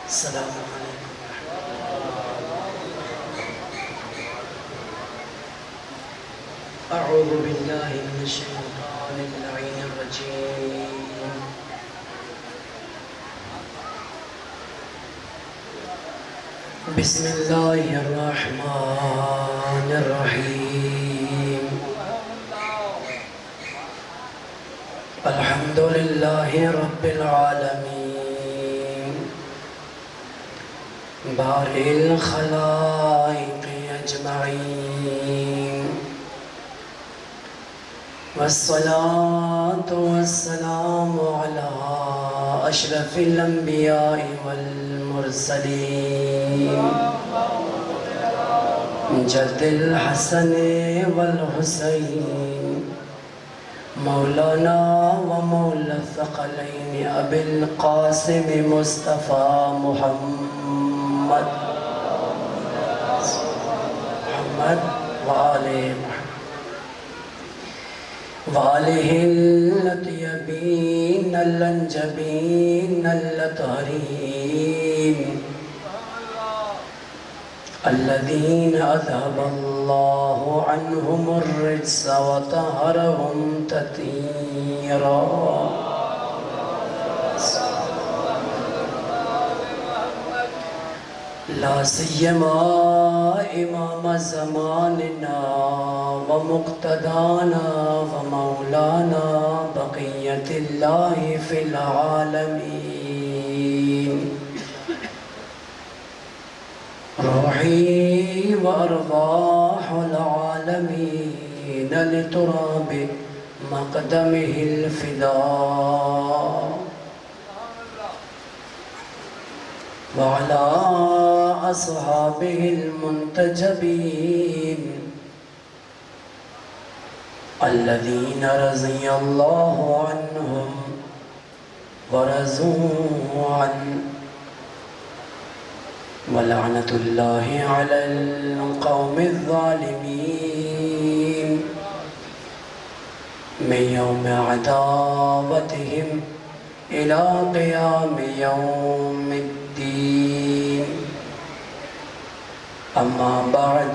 السلام علیکم. اعوذ باللہ من الشیطان اللعین الرجیم. بسم اللہ الرحمن الرحیم. الحمد للہ رب العالمین بارئ الخلائق اجمعین والصلاة والسلام على اشرف الانبیاء والمرسلین جد الحسن والحسین مولانا ومولا الثقلین ابی القاسم مصطفى محمد وآلہ الطیبین الانجبین الطاہرین الذین اذهب اللہ عنہم الرجس وطہرہم تطہیرا. لا سیما امام زماننا ومقتدانا ومولانا بقیت اللہ فی العالمین. روحی وارواح العالمین لتراب مقدمہ الفداء وعلى أصحابه المنتجبين الذين رضي الله عنهم ورضوا عنه ولعنة الله على القوم الظالمين من يوم عداوتهم إلى قيام يوم الدين. أما بعد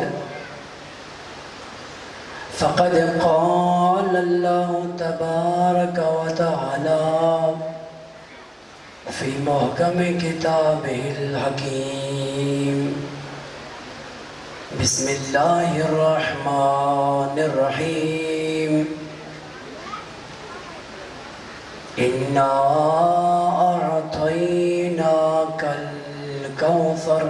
فقد قال الله تبارك وتعالى في محكم كتابه الحكيم. بسم الله الرحمن الرحيم. إنا أعطيناك الكوثر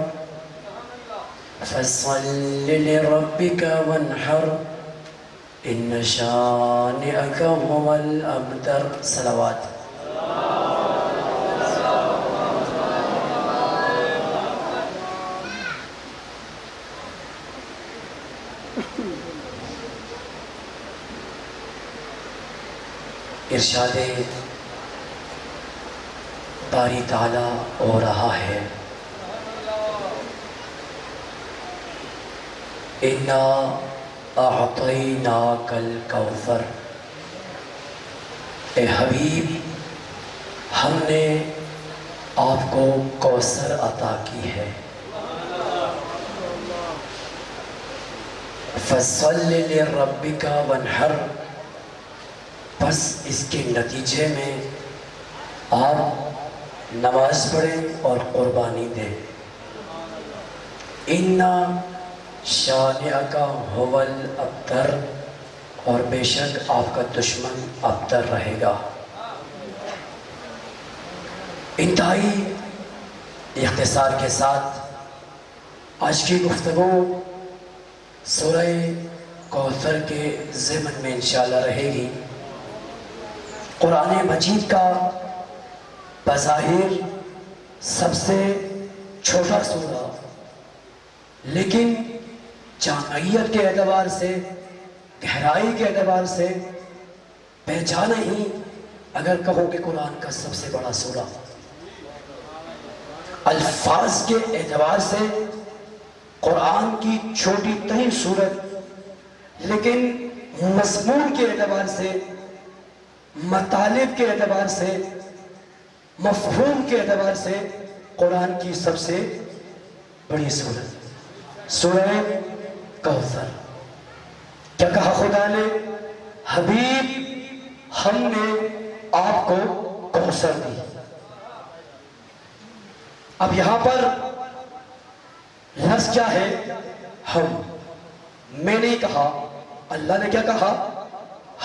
فصل لربك وانحر إن شانئك هو الأبتر. صلوات. ارشاد باری تعالیٰ ہو رہا ہے اِنَّا أَعْطَيْنَاكَ الْكَوْثَرَ. اے حبیب ہم نے آپ کو کوثر عطا کی ہے. فَصَلِّ لِرَبِّكَ وَانْحَرْ. بس اس کے نتیجے میں آپ نماز پڑھیں اور قربانی دیں. اِنَّا شَانِئَكَ هُوَ الْأَبْتَرُ. اور بے شک آپ کا دشمن ابتر رہے گا. انتہائی اختصار کے ساتھ آج کی گفتگو سورہ کوثر کے ضمن میں انشاءاللہ رہے گی. قرآن مجید کا بظاہر سب سے چھوٹا سورہ لیکن جامعیت کے اعتبار سے گہرائی کے اعتبار سے پہچانا ہی اگر کہو کہ قرآن کا سب سے بڑا سورہ. الفاظ کے اعتبار سے قرآن کی چھوٹی ترین سورت لیکن مضمون کے اعتبار سے مطالب کے اعتبار سے مفہوم کے اعتبار سے قرآن کی سب سے بڑی سورت، سورہ کوثر۔ کیا کہا خدا نے؟ حبیب ہم نے آپ کو کوثر دی۔ اب یہاں پر لفظ کیا ہے؟ ہم۔ میں نے کہا، اللہ نے کیا کہا؟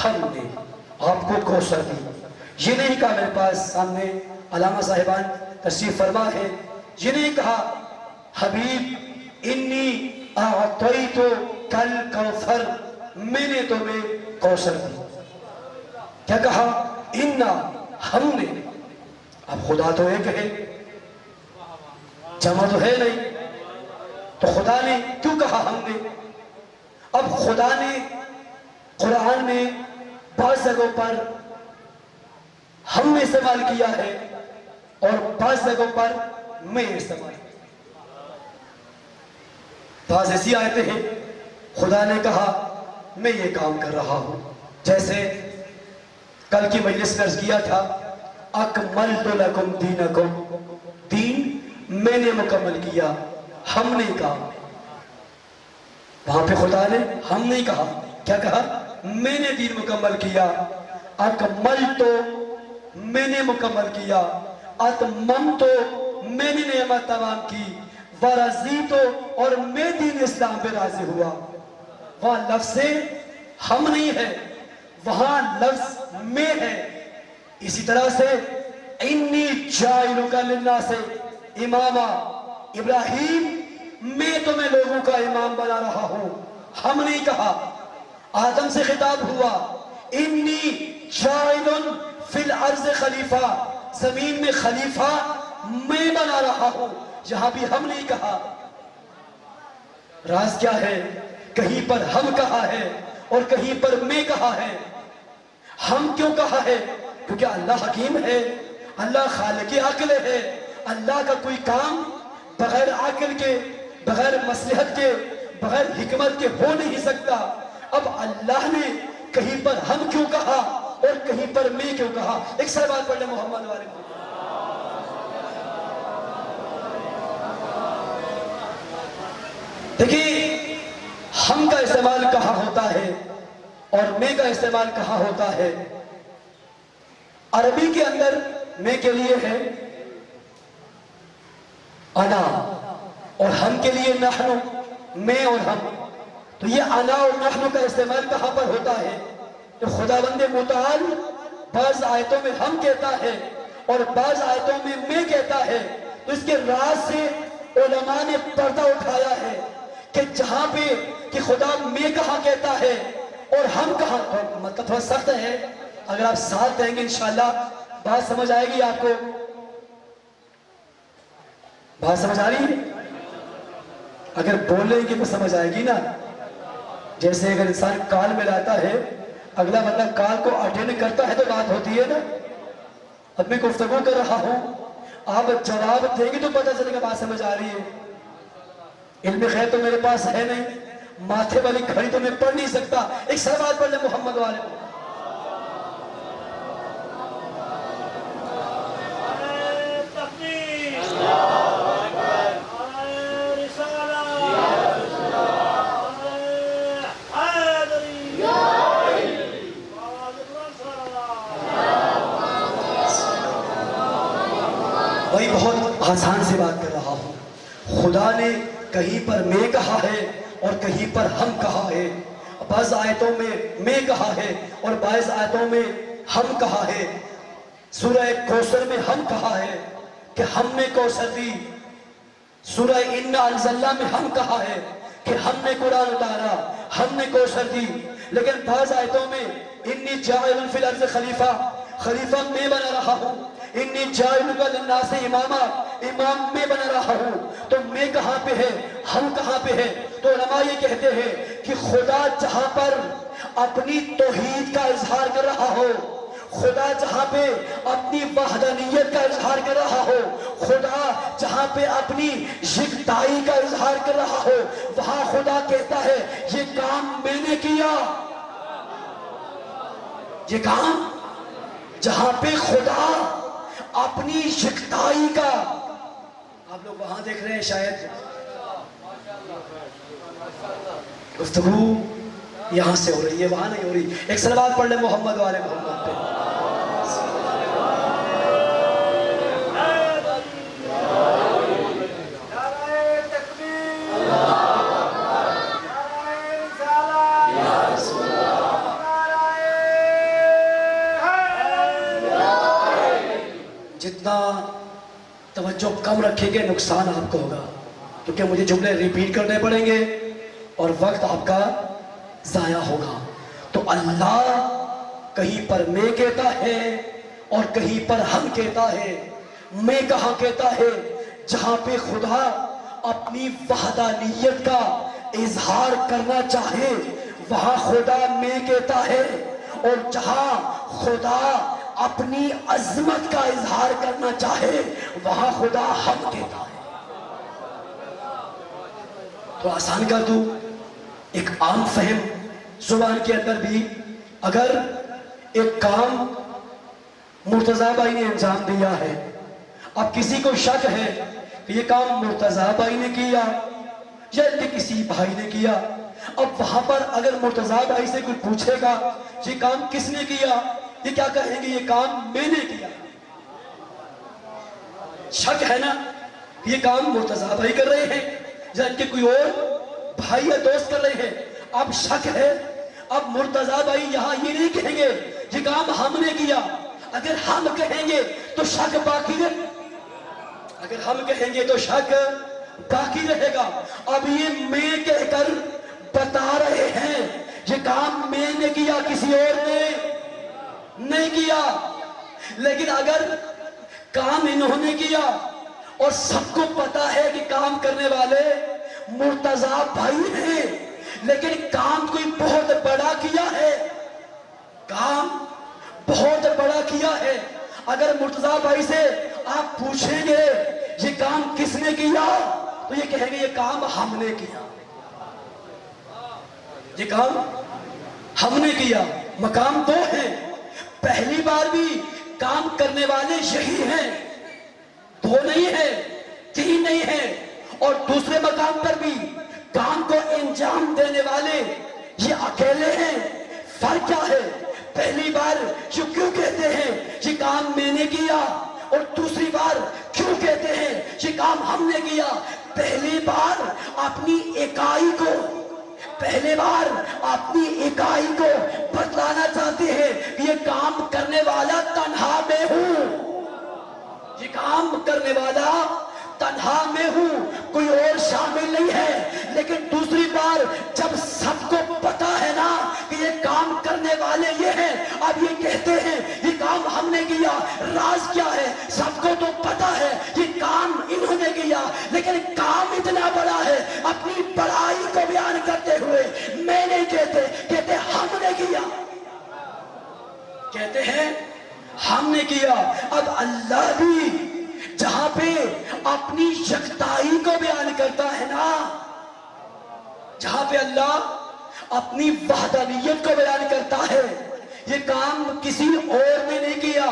ہم نے آپ کو کوثر دی۔ یہ نہیں کہا، میرے پاس سامنے علامہ صاحبان تشریف فرما ہے، یہ نہیں کہا حبیب انی اعطیت کل کوثر، میں نے تمہیں کوثر دی۔ کیا کہا؟ انا، ہم نے۔ اب خدا تو ایک ہے، جمع تو ہے نہیں، تو خدا نے کیوں کہا ہم نے؟ اب خدا نے قرآن میں بعض جگہوں پر ہم نے استعمال کیا ہے اور بعض جگہوں پر میں استعمال کیا۔ بعض ایسی آیتیں ہیں خدا نے کہا میں یہ کام کر رہا ہوں، جیسے کل کی مجلس میں عرض کیا تھا اکملت لکم دینکم، دین میں نے مکمل کیا، ہم نے کہا۔ وہاں پہ خدا نے ہم نہیں کہا، کیا کہا؟ میں نے دین مکمل کیا۔ اکملت، میں نے مکمل کیا۔ اتممت، میں نے نعمت تمام کی۔ ورضیت، اور میں دین اسلام پہ راضی ہوا۔ وہاں لفظ ہم نہیں ہے، وہاں لفظ میں ہے۔ اسی طرح سے انی جاعلک للناس اماما، ابراہیم میں تمہیں لوگوں کا امام بنا رہا ہوں، ہم نہیں کہا۔ آدم سے خطاب ہوا انی جاعل فی الارض خلیفہ، زمین میں خلیفہ میں بنا رہا ہوں، یہاں بھی ہم نہیں کہا۔ راز کیا ہے؟ کہیں پر ہم کہا ہے اور کہیں پر میں کہا ہے۔ ہم کیوں کہا ہے؟ کیونکہ اللہ حکیم ہے، اللہ خالق عقل ہے۔ اللہ کا کوئی کام بغیر عقل کے، بغیر مصلحت کے، بغیر حکمت کے ہو نہیں سکتا۔ اب اللہ نے کہیں پر ہم کیوں کہا اور کہیں پر میں کیوں کہا؟ ایک سلوات پڑھ لیں محمد والے محمد۔ دیکھیں ہم کا استعمال کہاں ہوتا ہے اور میں کا استعمال کہاں ہوتا ہے؟ عربی کے اندر میں کے لیے ہے انا، اور ہم کے لیے نحن، میں اور ہم۔ تو یہ انا اور نحن کا استعمال کہاں پر ہوتا ہے؟ تو خداوند متعال بعض آیتوں میں ہم کہتا ہے اور بعض آیتوں میں میں کہتا ہے۔ تو اس کے راز سے علماء نے پردہ اٹھایا ہے کہ جہاں پہ کہ خدا میں کہاں کہتا ہے اور ہم کہاں، مطلب تھوڑا سخت ہے، اگر آپ ساتھ دیں گے انشاءاللہ بات سمجھ آئے گی آپ کو۔ بات سمجھ آ رہی ہے؟ اگر بولیں گے تو سمجھ آئے گی نا۔ جیسے اگر انسان کال میں لاتا ہے، اگلا بندہ کال کو اٹینڈ کرتا ہے تو بات ہوتی ہے نا۔ اب میں گفتگو کر رہا ہوں، آپ جواب دیں گے تو پتہ چلے گا بات سمجھ آ رہی ہے۔ علم خیر تو میرے پاس ہے نہیں، ماتھے والی گھڑی تو میں پڑھ نہیں سکتا۔ ایک سلوات پڑھ لیں محمد والے۔ بھائی بہت آسان سے بات کر رہا ہوں۔ خدا نے کہیں پر میں کہا ہے اور کہیں پر ہم کہا ہے۔ بعض آیتوں میں میں کہا ہے اور بعض آیتوں میں ہم کہا ہے۔ سورہ کوثر میں ہم کہا ہے کہ ہم نے کوثر دی۔ سورہ انا انزلنا میں ہم کہا ہے کہ ہم نے قرآن اتارا، ہم نے کوثر دی۔ لیکن بعض آیتوں میں انی جاعل فی الارض خلیفہ، خلیفہ میں بنا رہا ہوں۔ انی جاعلک للناس اماما، امام میں بنا رہا ہوں۔ تو میں کہاں پہ ہے، ہم کہاں پہ ہے؟ تو علماء یہ کہتے ہیں کہ خدا جہاں پر اپنی توحید کا اظہار کر رہا ہو، خدا جہاں پہ اپنی وحدانیت کا اظہار کر رہا ہو، خدا جہاں پہ اپنی یکتائی کا اظہار کر رہا ہو، وہاں خدا کہتا ہے یہ کام میں نے کیا۔ یہ کام جہاں پہ خدا اپنی یکتائی کا. آپ لوگ وہاں دیکھ رہے ہیں شاید گفتگو یہاں سے ہو رہی ہے، وہاں نہیں ہو رہی. ایک صلوات پڑھ لیں محمد والے محمد پہ. جتنا توجہ کم رکھیں گے نقصان آپ کو ہوگا، کیونکہ مجھے جملے ریپیٹ کرنے پڑیں گے اور وقت آپ کا ضائع ہوگا. تو اللہ کہیں پر میں کہتا ہے اور کہیں پر ہم کہتا ہے. میں کہاں کہتا ہے؟ جہاں پہ خدا اپنی وحدانیت کا اظہار کرنا چاہے وہاں خدا میں کہتا ہے، اور جہاں خدا اپنی عظمت کا اظہار کرنا چاہے وہاں خدا ہم کہتا ہے. تو آسان کر دوں، ایک عام فہم زبان کے اندر بھی، اگر ایک کام مرتضیٰ بھائی نے انجام دیا ہے، اب کسی کو شک ہے کہ یہ کام مرتضیٰ بھائی نے کیا یا کسی بھائی نے کیا، اب وہاں پر اگر مرتضیٰ بھائی سے کوئی پوچھے گا یہ کام کس نے کیا، یہ کیا کہیں گے؟ یہ کام میں نے کیا. شک ہے نا، یہ کام مرتضیٰ بھائی کر رہے ہیں یا ان کے کوئی اور بھائی یا دوست کر رہے ہیں. اب شک ہے. اب مرتضیٰ بھائی یہاں یہ نہیں کہیں گے یہ کام ہم نے کیا. اگر ہم کہیں گے تو شک باقی رہے، اگر ہم کہیں گے تو شک باقی رہے گا. اب یہ میں کہہ کر بتا رہے ہیں یہ کام میں نے کیا، کسی اور نے نہیں کیا. لیکن اگر کام انہوں نے کیا اور سب کو پتا ہے کہ کام کرنے والے مرتضیٰ بھائی ہیں، لیکن کام کوئی بہت بڑا کیا ہے، کام بہت بڑا کیا ہے. اگر مرتضیٰ بھائی سے آپ پوچھیں گے یہ کام کس نے کیا تو یہ کہیں گے یہ کام ہم نے کیا، یہ کام ہم نے کیا. مقام دو ہیں، پہلی بار بھی کام کرنے والے یہی ہیں، دو نہیں ہیں، تین نہیں ہیں، اور دوسرے مقام پر بھی کام کو انجام دینے والے یہ اکیلے ہیں. فرق کیا ہے؟ پہلی بار جو کیوں کہتے ہیں یہ کام میں نے کیا، اور دوسری بار کیوں کہتے ہیں یہ کام ہم نے کیا؟ پہلی بار اپنی اکائی کو بتلانا چاہتے ہیں کہ یہ کام کرنے والا تنہا میں ہوں، یہ کام کرنے والا تنہا میں ہوں، کوئی اور شامل نہیں ہے. لیکن دوسری بار جب سب کو پتا ہے نا کہ یہ کام کرنے والے یہ ہیں، اب یہ کہتے ہیں یہ کام ہم نے کیا. راز کیا ہے؟ سب کو تو پتا ہے یہ کام انہوں نے کیا، لیکن کام اتنا بڑا ہے اپنی بڑائی کو بیان کرتے ہوئے میں نہیں کہتے ہم نے کیا، کہتے ہیں ہم نے کیا. اب اللہ بھی جہاں پہ اپنی یکتائی کو بیان کرتا ہے نا، جہاں پہ اللہ اپنی وحدانیت کو بیان کرتا ہے، یہ کام کسی اور نے نہیں کیا،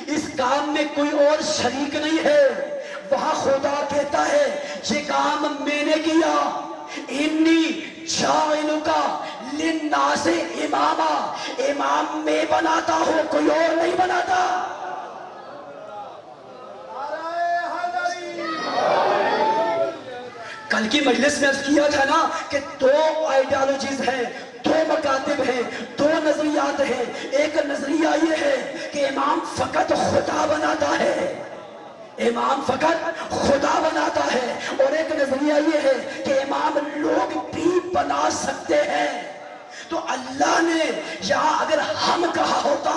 اس کام میں کوئی اور شریک نہیں ہے. وہاں خدا کہتا ہے یہ کام میں نے کیا. انی جاعلک للناس اماما، امام میں بناتا ہوں، کوئی اور نہیں بناتا. کل کی مجلس میں عرض کیا تھا نا کہ دو آئیڈیالوجیز ہیں، دو مکاتب ہیں، دو نظریات ہیں. ایک نظریہ یہ ہے کہ امام فقط خدا بناتا ہے، امام فقط خدا بناتا ہے، اور ایک نظریہ یہ ہے کہ امام لوگ بھی بنا سکتے ہیں. تو اللہ نے یہاں اگر ہم کہا ہوتا،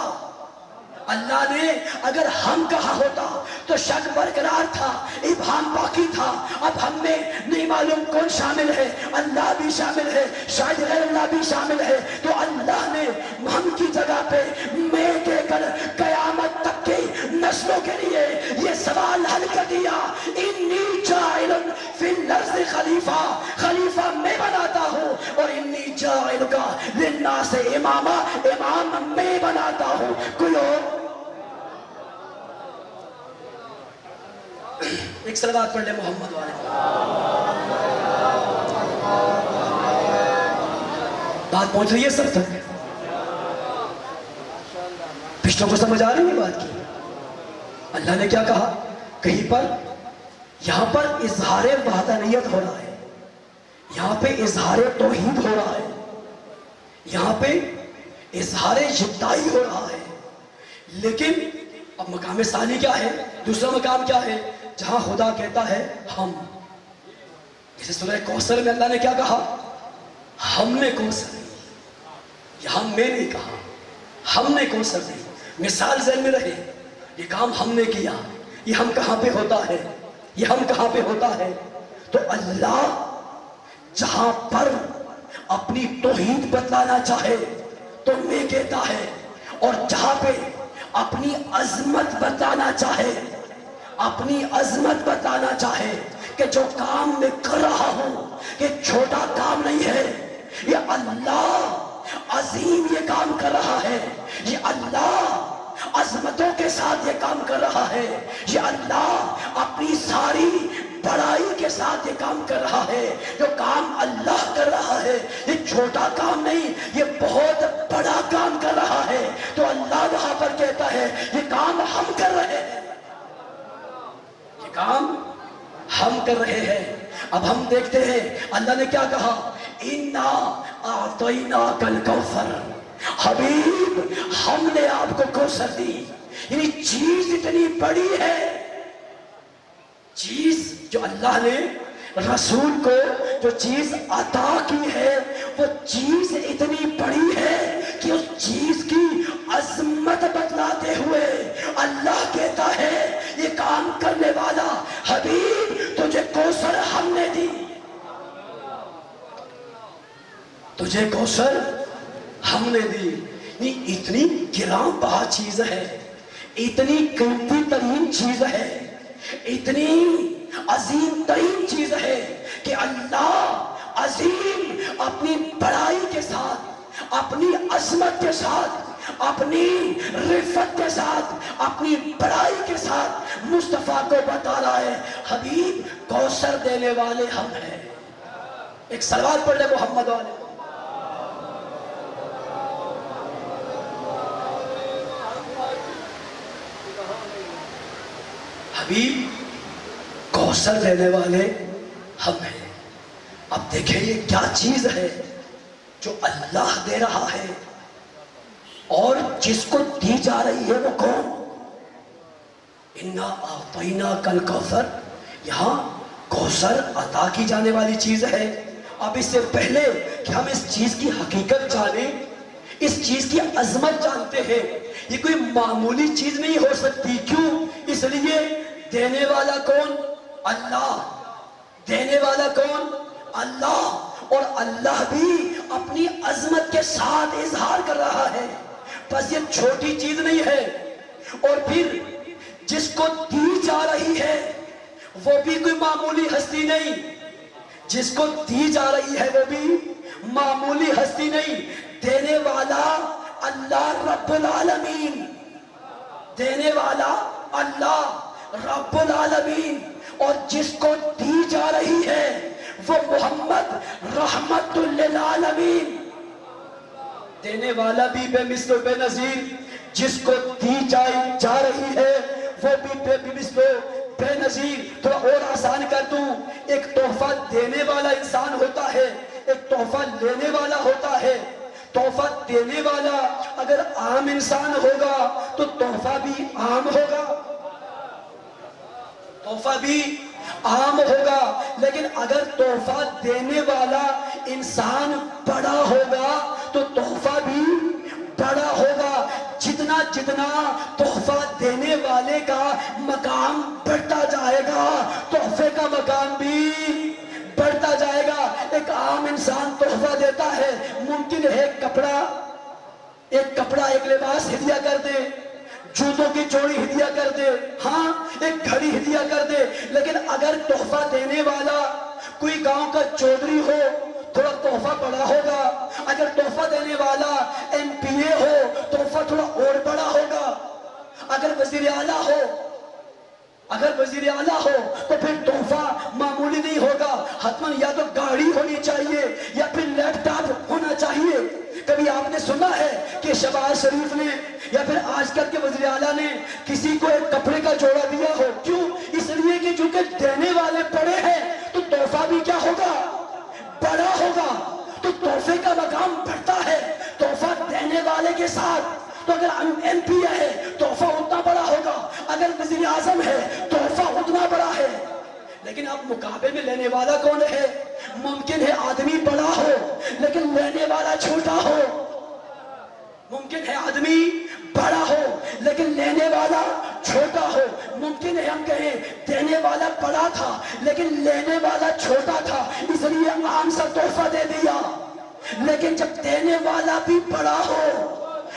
اللہ نے اگر ہم کہا ہوتا تو شک برقرار تھا، ابہام باقی تھا. اب ہم میں نہیں معلوم کون شامل ہے، اللہ بھی شامل ہے، شاید غیر اللہ بھی شامل ہے. تو اللہ نے ہم کی جگہ پہ میں کہہ کر قیامت تک کی نسلوں کے لیے یہ سوال حل کر دیا، انی جاعل فی الارض خلیفہ، خلیفہ میں بناتا ہوں، اور انی جاعلک للناس اماما، امام میں بناتا ہوں، کوئی اور ایک صلوات پڑھ لے محمد والے. بات پہنچ رہی ہے سب تک؟ پچھلوں کو سمجھ آ رہی ہے بات کی؟ اللہ نے کیا کہا کہیں پر؟ یہاں پر اظہار وحدانیت ہو رہا ہے، یہاں پہ اظہار توحید ہو رہا ہے، یہاں پہ اظہار یکتائی ہو رہا ہے. لیکن اب مقام ثانی کیا ہے؟ دوسرا مقام کیا ہے؟ جہاں خدا کہتا ہے ہم. جیسے سورہ کوثر میں اللہ نے کیا کہا؟ ہم نے کوثر دی. یہاں میں نے کہا ہم نے کوثر دی. مثال ذہن میں رہے، یہ کام ہم نے کیا. یہ ہم کہاں پہ ہوتا ہے؟ یہ ہم کہاں پہ ہوتا ہے؟ تو اللہ جہاں پر اپنی توحید بتلانا چاہے تو میں کہتا ہے، اور جہاں پہ اپنی عظمت بتانا چاہے، اپنی عظمت بتانا چاہے کہ جو کام میں کر رہا ہوں یہ چھوٹا کام نہیں ہے، یہ اللہ عظیم یہ کام کر رہا ہے، یہ اللہ عظمتوں کے ساتھ یہ کام کر رہا ہے، یہ اللہ اپنی ساری بڑائی کے ساتھ یہ کام کر رہا ہے. جو کام اللہ کر رہا ہے یہ چھوٹا کام نہیں، یہ بہت بڑا کام کر رہا ہے. تو اللہ وہاں پر کہتا ہے یہ کام ہم کر رہے ہیں، یہ کام ہم کر رہے ہیں. اب ہم دیکھتے ہیں اللہ نے کیا کہا؟ اِنَّا أَعْطَيْنَاكَ الْكَوْثَرَ. حبیب ہم نے آپ کو کوثر دی. یعنی چیز اتنی بڑی ہے، چیز جو اللہ نے رسول کو جو چیز عطا کی ہے وہ چیز اتنی بڑی ہے کہ اس چیز کی عظمت بتلاتے ہوئے اللہ کہتا ہے یہ کام کرنے والا حبیب تجھے کوثر ہم نے دی، تجھے کوثر ہم نے دی. یہ اتنی گراں بہا چیز ہے، اتنی قیمتی ترین چیز ہے، اتنی عظیم ترین چیز ہے کہ اللہ عظیم اپنی بڑائی کے ساتھ، اپنی عظمت کے ساتھ، اپنی رفت کے ساتھ، اپنی بڑائی کے ساتھ مصطفیٰ کو بتا رہا ہے حبیب کوثر دینے والے ہم ہیں. ایک صلوات پڑھ لے محمد والے. حبیب کوثر دینے والے ہم ہیں. اب دیکھیں یہ کیا چیز ہے جو اللہ دے رہا ہے اور جس کو دی جا رہی ہے وہ کون؟ اِنَّا أَعْطَيْنَاكَ الْكَوْثَرَ. یہاں کوثر عطا کی جانے والی چیز ہے. اب اس سے پہلے کہ ہم اس چیز کی حقیقت جانیں، اس چیز کی عظمت جانتے ہیں. یہ کوئی معمولی چیز نہیں ہو سکتی. کیوں؟ اس لیے دینے والا کون؟ اللہ. دینے والا کون؟ اللہ. اور اللہ بھی اپنی عظمت کے ساتھ اظہار کر رہا ہے. بس یہ چھوٹی چیز نہیں ہے. اور پھر جس کو دی جا رہی ہے وہ بھی کوئی معمولی ہستی نہیں، جس کو دی جا رہی ہے وہ بھی معمولی ہستی نہیں. دینے والا اللہ رب العالمین، دینے والا اللہ رب العالمین. اور جس کو دی جا رہی ہے وہ محمد رحمت للعالمین. دینے والا بھی بے مثل و بے نظیر، جس کو دی جا رہی ہے وہ بھی بے مثل و بے نظیر. تھوڑا اور آسان کر دوں، ایک تحفہ دینے والا انسان ہوتا ہے، ایک تحفہ لینے والا ہوتا ہے. تحفہ دینے والا اگر عام انسان ہوگا تو تحفہ بھی عام ہوگا، تحفہ بھی عام ہوگا. لیکن اگر تحفہ دینے والا انسان بڑا ہوگا تو تحفہ بھی بڑا ہوگا. جتنا جتنا تحفہ دینے والے کا مقام بڑھتا جائے گا تحفے کا مقام بھی بڑھتا جائے گا. ایک عام انسان تحفہ دیتا ہے، ممکن ہے ایک کپڑا ایک لباس ہدیہ کر دے، جوتوں کی چوڑی ہدیہ کر دے، ہاں ایک گھڑی ہدیہ کر دے. لیکن اگر تحفہ دینے والا کوئی گاؤں کا چودھری ہو تھوڑا تحفہ بڑا ہوگا. اگر تحفہ دینے والا MP ہو تحفہ تھوڑا اور بڑا ہوگا. اگر وزیر اعلیٰ ہو، اگر وزیر اعلیٰ ہو تو پھر تحفہ معمولی نہیں ہوگا، حتماً یا تو گاڑی ہونی چاہیے یا پھر لیپ ٹاپ ہونا چاہیے۔ کبھی آپ نے سنا ہے کہ شہباز شریف نے یا پھر آج کل کے وزیر اعلیٰ نے کسی کو ایک کپڑے کا جوڑا دیا ہو؟ کیوں؟ اس لیے کہ چونکہ دینے والے بڑے ہیں تو تحفہ بھی کیا ہوگا؟ بڑا ہوگا۔ تو تحفے کا مقام بڑھتا ہے تحفہ دینے والے کے ساتھ۔ تو اگر ایم پی ہے تحفہ اتنا بڑا ہوگا، اگر وزیر اعظم ہے تحفہ اتنا بڑا ہے۔ لیکن اب مقابلے میں لینے والا کون ہے؟ ممکن ہے آدمی بڑا ہو لیکن لینے والا چھوٹا ہو، ممکن ہے آدمی بڑا ہو لیکن لینے والا چھوٹا ہو، ممکن ہے ہم کہیں دینے والا بڑا تھا لیکن لینے والا چھوٹا تھا اس لیے عام سا تحفہ دے دیا۔ لیکن جب دینے والا بھی بڑا ہو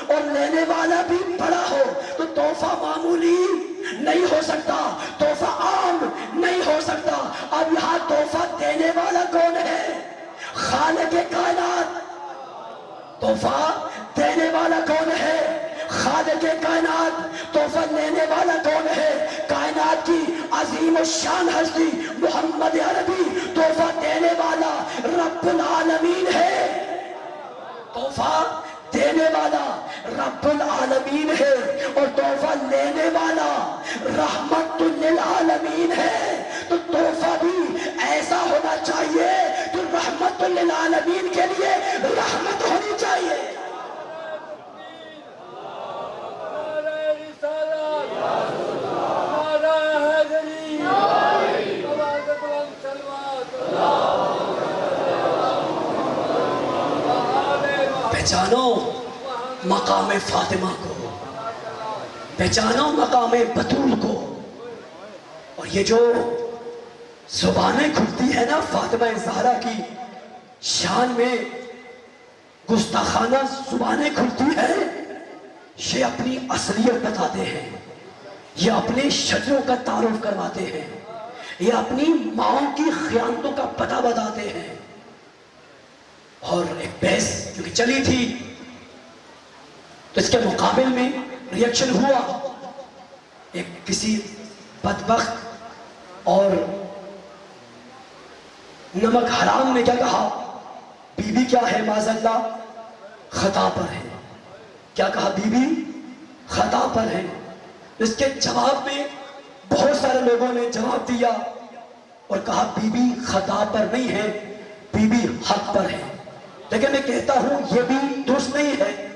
اور لینے والا بھی بڑا ہو تو تحفہ معمولی نہیں ہو سکتا، تحفہ عام نہیں ہو سکتا۔ اب یہاں تحفہ دینے والا کون ہے؟ خالق کائنات۔ تحفہ دینے والا کون ہے؟ خالق کائنات۔ تحفہ لینے والا کون ہے؟ کائنات کی عظیم الشان ہستی محمد عربی۔ تحفہ دینے والا رب العالمین ہے، تحفہ دینے والا رب العالمین ہے اور تحفہ لینے والا رحمت للعالمین ہے۔ تو تحفہ بھی ایسا ہونا چاہیے کہ رحمت للعالمین کے لیے رحمت ہونی چاہیے۔ پہچانو مقام فاطمہ کو، پہچانو مقام بطول کو۔ اور یہ جو زبانیں کھلتی ہے نا فاطمہ زہرا کی شان میں، گستاخانہ زبانیں کھلتی ہے، یہ اپنی اصلیت بتاتے ہیں، یہ اپنے شجروں کا تعارف کرواتے ہیں، یہ اپنی ماؤں کی خیانتوں کا پتہ بتاتے ہیں۔ اور ایک بحث جو کہ چلی تھی تو اس کے مقابل میں ریاکشن ہوا، ایک کسی بدبخت اور نمک حرام نے کیا کہا؟ بی بی کیا ہے معاذ اللہ؟ خطا پر ہے۔ کیا کہا؟ بی بی خطا پر ہے۔ اس کے جواب میں بہت سارے لوگوں نے جواب دیا اور کہا بی بی خطا پر نہیں ہے، بی بی حق پر ہے۔ لیکن میں کہتا ہوں یہ بھی درست نہیں ہے،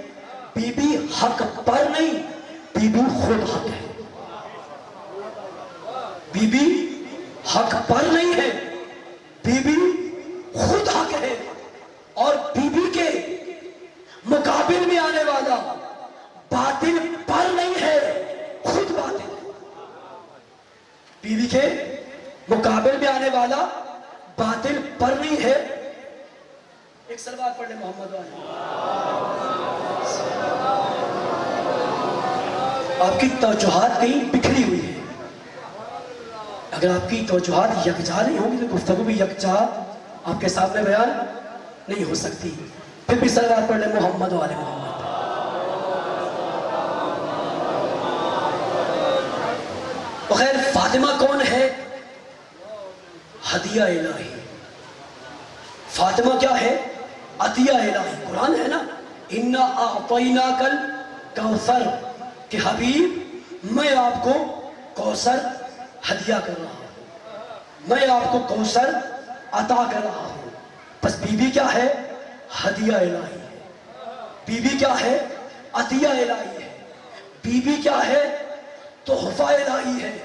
بی بی حق پر نہیں، بی بی خود حق ہے۔ بی بی حق پر نہیں ہے، بی بی خود حق ہے۔ اور بی بی کے مقابل میں آنے والا باطل پر نہیں ہے، خود باطل ہے۔ بی بی کے مقابل میں آنے والا باطل پر نہیں ہے۔ ایک سلوات پڑھ لیں محمد والے۔ آپ کی توجہات کہیں بکھری ہوئی ہے، اگر آپ کی توجہات یکجا نہیں ہوگی تو گفتگو بھی یکجا آپ کے سامنے بیان نہیں ہو سکتی۔ پھر بھی سلوات پڑھ لیں محمد والے محمد۔ خیر فاطمہ کون ہے؟ ہدیہ الہی۔ فاطمہ کیا ہے؟ عطیہ الہی۔ قرآن ہے نا اِنَّا أَعْطَيْنَاكَ الْكَوْثَرَ کہ حبیب میں آپ کو کوثر ہدیہ کر رہا ہوں، میں آپ کو کوثر عطا کر رہا ہوں۔ بس بی بی کیا ہے؟ ہدیہ الہی ہے۔ بی بی کیا ہے؟ عطیہ الہی ہے۔ بی بی کیا ہے؟ تحفہ الہی ہے۔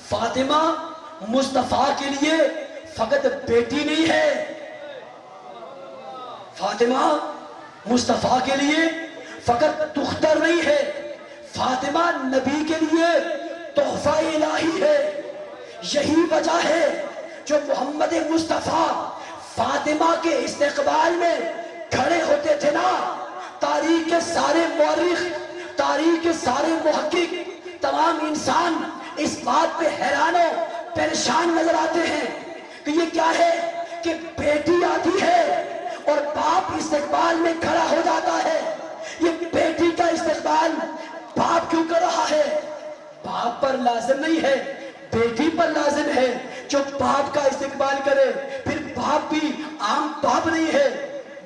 فاطمہ مصطفیٰ کے لیے فقط بیٹی نہیں ہے، فاطمہ مصطفیٰ کے لیے فقط دختر نہیں ہے، فاطمہ نبی کے لیے تحفہ الہی ہے۔ یہی وجہ ہے جو محمد مصطفیٰ فاطمہ کے استقبال میں کھڑے ہوتے تھے نا، تاریخ کے سارے مورخ، تاریخ کے سارے محقق، تمام انسان اس بات پہ حیران و پریشان نظر آتے ہیں کہ یہ کیا ہے کہ بیٹی آتی ہے اور باپ استقبال میں کھڑا ہو جاتا ہے۔ یہ بیٹی کا استقبال باپ کیوں کر رہا ہے؟ باپ پر لازم نہیں ہے، بیٹی پر لازم ہے جو باپ کا استقبال کرے. پھر باپ بھی عام باپ نہیں ہے،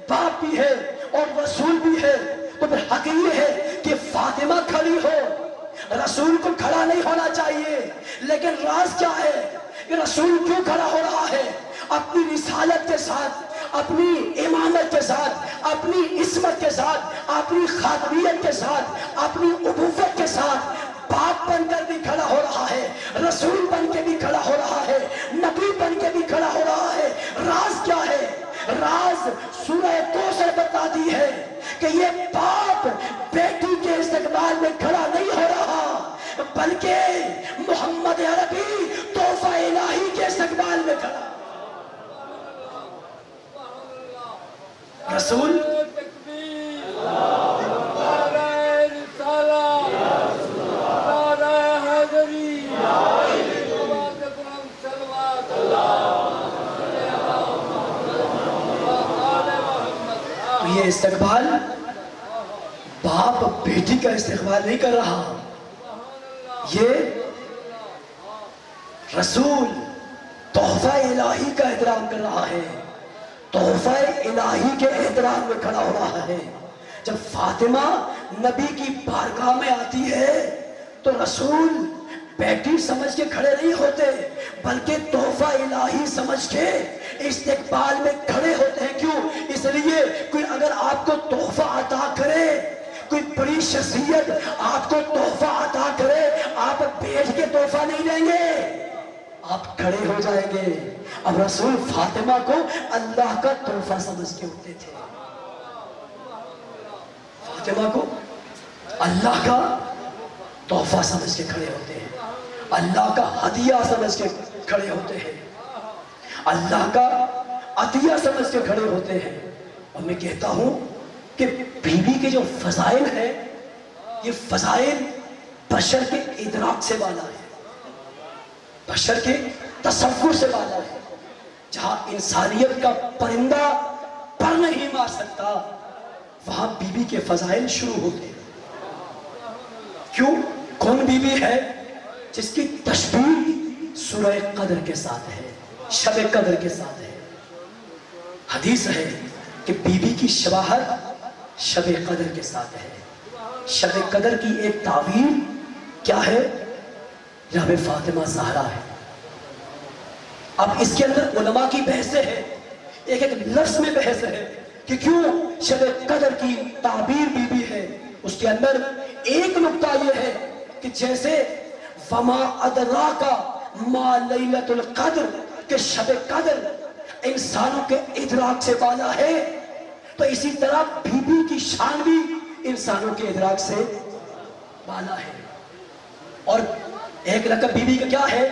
باپ بھی ہے اور رسول بھی ہے. تو پھر حق یہ ہے کہ فاطمہ کھڑی ہو. رسول کو کھڑا نہیں ہونا چاہیے، لیکن راز کیا ہے کہ رسول کیوں کھڑا ہو رہا ہے؟ اپنی رسالت کے ساتھ، اپنی امامت کے ساتھ، اپنی عصمت کے ساتھ، اپنی خاتمیت کے ساتھ، اپنی ابوت کے ساتھ باپ بن کر بھی کھڑا ہو رہا ہے، رسول بن کے بھی کھڑا ہو رہا ہے، نبی بن کے بھی کھڑا ہو رہا ہے. راز کیا ہے؟ راز سورہ کوثر بتاتی ہے کہ یہ باپ بیٹی کے استقبال میں کھڑا نہیں ہو رہا، بلکہ محمد عربی تحفہ الہی کے استقبال میں کھڑا. رسول یہ استقبال باپ بیٹی کا استقبال نہیں کر رہا، یہ رسول تحفہ الہی کا احترام کر رہا ہے، تحفہ الہی کے احترام میں کھڑا ہو رہا ہے. جب فاطمہ نبی کی بارگاہ میں آتی ہے تو رسول بیٹی سمجھ کے کھڑے نہیں ہوتے، بلکہ تحفہ الہی سمجھ کے استقبال میں کھڑے ہوتے ہیں. کیوں؟ اس لیے کوئی اگر آپ کو تحفہ عطا کرے، کوئی بڑی شخصیت آپ کو تحفہ عطا کرے، آپ بیٹھ کے تحفہ نہیں لیں گے، آپ کھڑے ہو جائیں گے. اب رسول فاطمہ کو اللہ کا تحفہ سمجھ کے ہوتے تھے، فاطمہ کو اللہ کا تحفہ سمجھ کے کھڑے ہوتے ہیں، اللہ کا ہدیہ سمجھ کے کھڑے ہوتے ہیں، اللہ کا عطیہ سمجھ کے کھڑے ہوتے ہیں. اور میں کہتا ہوں کہ بیوی کے جو فضائل ہیں، یہ فضائل بشر کے ادراک سے بالا ہے، بشر کے تصور سے بالا ہے. جہاں انسانیت کا پرندہ پر نہیں مار سکتا، وہاں بیوی کے فضائل شروع ہوتے ہیں. کیوں؟ کون بیوی ہے جس کی تشبیہ سورہ قدر کے ساتھ ہے، شب قدر کے ساتھ ہے؟ حدیث ہے کہ بیوی کی شباہت شب قدر کے ساتھ ہے. شب قدر کی ایک تعبیر کیا ہے؟ جناب فاطمہ زہرا ہے. اب اس کے اندر علماء کی بحثیں ہیں، ایک ایک لفظ میں بحث ہے کہ کیوں شب قدر کی تعبیر بیوی ہے. اس کے اندر ایک نقطہ یہ ہے کہ جیسے وما ادراک ما لیلۃ القدر، کہ شب قدر انسانوں کے ادراک سے بالا ہے، تو اسی طرح بیوی کی شان بھی انسانوں کے ادراک سے بالا ہے. اور ایک لقب بیوی کا کیا ہے؟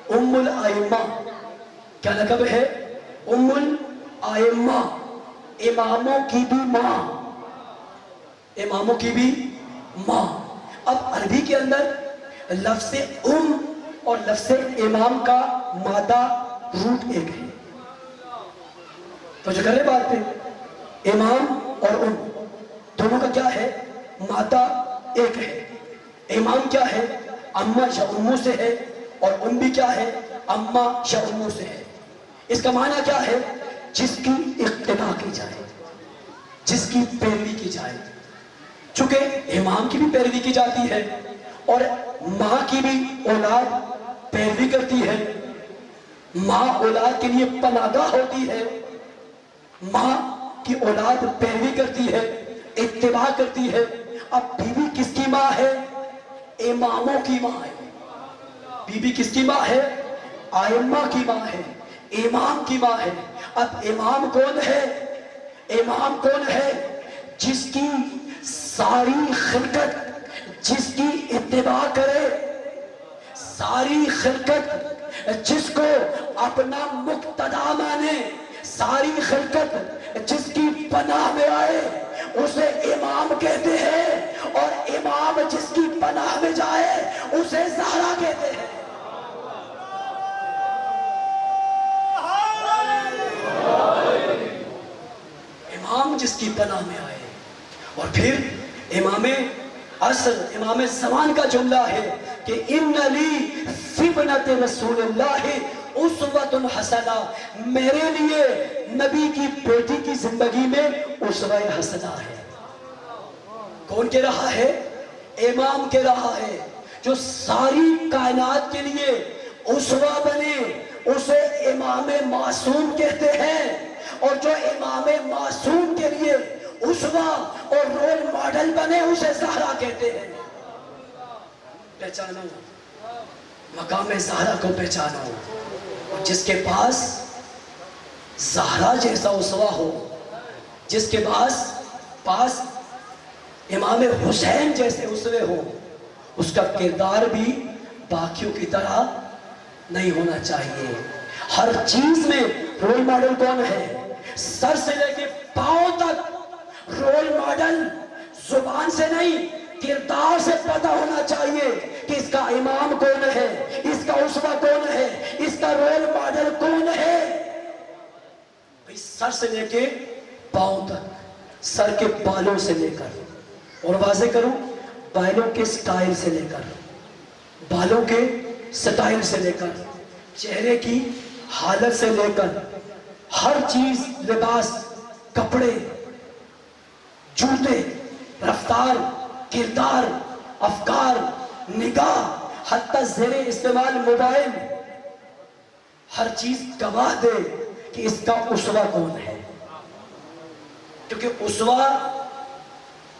ام الائمہ. کیا لقب ہے؟ ام الائمہ، اماموں کی بھی ماں، اماموں کی بھی ماں. اب عربی کے اندر لفظ ام اور لفظ امام کا مادہ روٹ ایک ہے. تو جو کرے بات پہ، امام اور ام دونوں کا کیا ہے؟ مادہ ایک ہے. امام کیا ہے؟ اما یا امو سے ہے، اور ام بھی کیا ہے؟ اما یا امو سے ہے. اس کا معنی کیا ہے؟ جس کی اقتدا کی جائے، جس کی پیروی کی جائے. چونکہ امام کی بھی پیروی کی جاتی ہے اور ماں کی بھی اولاد پیروی کرتی ہے، ماں اولاد کے لیے پناہ گاہ ہوتی ہے، ماں کی اولاد پیروی کرتی ہے، اتباع کرتی ہے. اب بیوی کس کی ماں ہے؟ اماموں کی ماں ہے. بیوی کس کی ماں ہے؟ آئمہ کی ماں ہے، امام کی ماں ہے. اب امام کون ہے؟ امام کون ہے؟ جس کی ساری خلقت جس کی اتباع کرے، ساری خلقت جس کو اپنا مقتدا مانے، ساری خلقت جس کی پناہ میں آئے، اسے امام کہتے ہیں. اور امام جس کی پناہ میں جائے اسے زہرا کہتے ہیں. امام جس کی پناہ میں آئے. اور پھر امام عصر، امام زمان کا جملہ ہے کہ ان لی فی ابن کانت رسول اللہ اسوۃ حسنہ، میرے لیے نبی کی بیٹی کی زندگی میں اسوہ حسنہ ہے۔ کون کہہ رہا ہے؟ امام کہہ رہا ہے، جو ساری کائنات کے لیے اسوہ بنے اسے امام معصوم کہتے ہیں، اور جو امام معصوم کے لیے اسوہ اور رول ماڈل بنے اسے زہرا کہتے ہیں۔ پہچانو مقام زہرا کو، پہچانو۔ اور جس کے پاس زہرا جیسا اسوہ ہو، جس کے پاس امام حسین جیسے اسوے ہو، اس کا کردار بھی باقیوں کی طرح نہیں ہونا چاہیے۔ ہر چیز میں رول ماڈل کون ہے؟ سر سے لے کے پاؤں تک رول ماڈل زبان سے نہیں، کردار سے پتہ ہونا چاہیے کہ اس کا امام کون ہے، اس کا اسوہ کون ہے، اس کا رول ماڈل کون ہے۔ بھئی سر سے لے کے پاؤں تک، سر کے بالوں سے لے کر، اور واضح کروں، بالوں کے سٹائل سے لے کر، بالوں کے سٹائل سے لے کر، چہرے کی حالت سے لے کر، ہر چیز، لباس، کپڑے، جوتے، رفتار، کردار، افکار، نگاہ، حتی زیر استعمال موبائل، ہر چیز گواہ دے کہ اس کا اسوہ کون ہے۔ کیونکہ اسوہ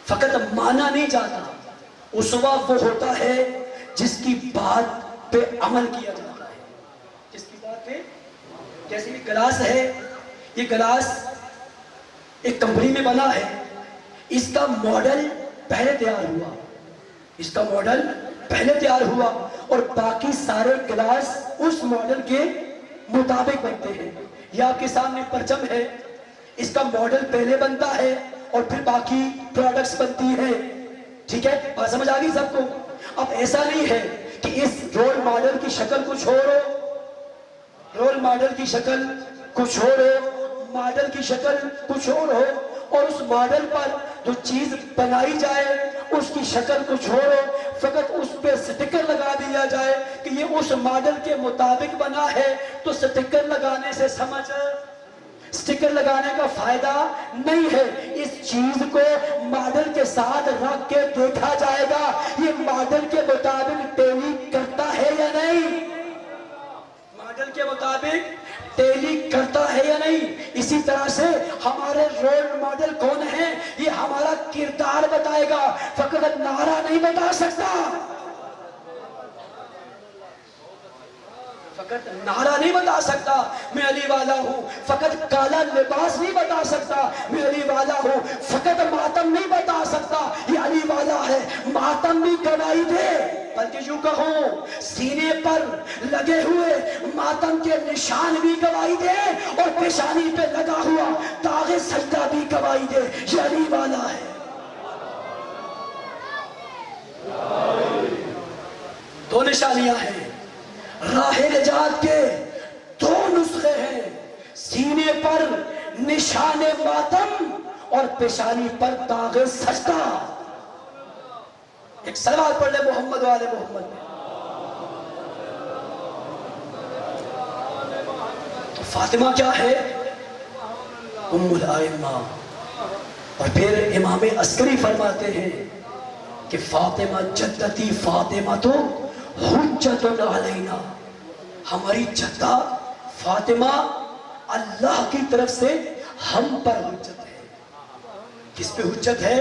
فقط مانا نہیں جاتا، اسوہ وہ ہوتا ہے جس کی بات پہ عمل کیا جاتا ہے، جس کی بات پہ، جیسے یہ گلاس ہے، یہ گلاس ایک کمپنی میں بنا ہے، اس کا ماڈل پہلے تیار ہوا، اس کا ماڈل پہلے تیار ہوا، اور باقی سارے گلاس اس ماڈل کے مطابق بنتے ہیں۔ یہ آپ کے سامنے پرچم ہے، اس کا ماڈل پہلے بنتا ہے اور پھر باقی پروڈکٹس بنتی ہیں۔ ٹھیک ہے، بات سمجھ آ گئی سب کو؟ اب ایسا نہیں ہے کہ اس رول ماڈل کی شکل کچھ اور ہو، رول ماڈل کی شکل کچھ اور ہو، ماڈل کی شکل کچھ اور ہو، اور اس ماڈل پر جو چیز بنائی جائے اس کی شکل کچھ اور ہو، فقط اس پہ سٹیکر لگا دیا جائے کہ یہ اس ماڈل کے مطابق بنا ہے، تو سٹیکر لگانے سے سمجھ، سٹیکر لگانے کا فائدہ نہیں ہے۔ اس چیز کو ماڈل کے ساتھ رکھ کے دیکھا جائے گا یہ ماڈل کے مطابق ٹیلی کرتا ہے یا نہیں، ماڈل کے مطابق ٹیلی کرتا ہے یا نہیں۔ اسی طرح سے ہمارے رول ماڈل کون ہیں یہ ہمارا کردار بتائے گا، فقط نعرہ نہیں بتا سکتا، فقط نعرہ نہیں بتا سکتا میں علی والا ہوں، فقط کالا لباس نہیں بتا سکتا میں علی والا ہوں، فقط ماتم نہیں بتا سکتا یہ علی والا ہے، ماتم بھی گواہی دے، بلکہ یوں کہوں سینے پر لگے ہوئے ماتم کے نشان بھی گواہی دے، اور پیشانی پہ لگا ہوا داغ سجدہ بھی گواہی دے یہ علی والا ہے۔ دو نشانیاں ہیں، راہ نجات کے دو نسخے ہیں، سینے پر نشان ماتم اور پیشانی پر داغ سجدہ۔ ایک صلوات پڑھ لے محمد و آل محمد۔ تو فاطمہ کیا ہے؟ ام الائمہ۔ اور پھر امام عسکری فرماتے ہیں کہ فاطمہ جدتی فاطمہ تو حجت علینا، ہماری جدہ فاطمہ اللہ کی طرف سے ہم پر حجت ہے۔ کس پہ حجت ہے؟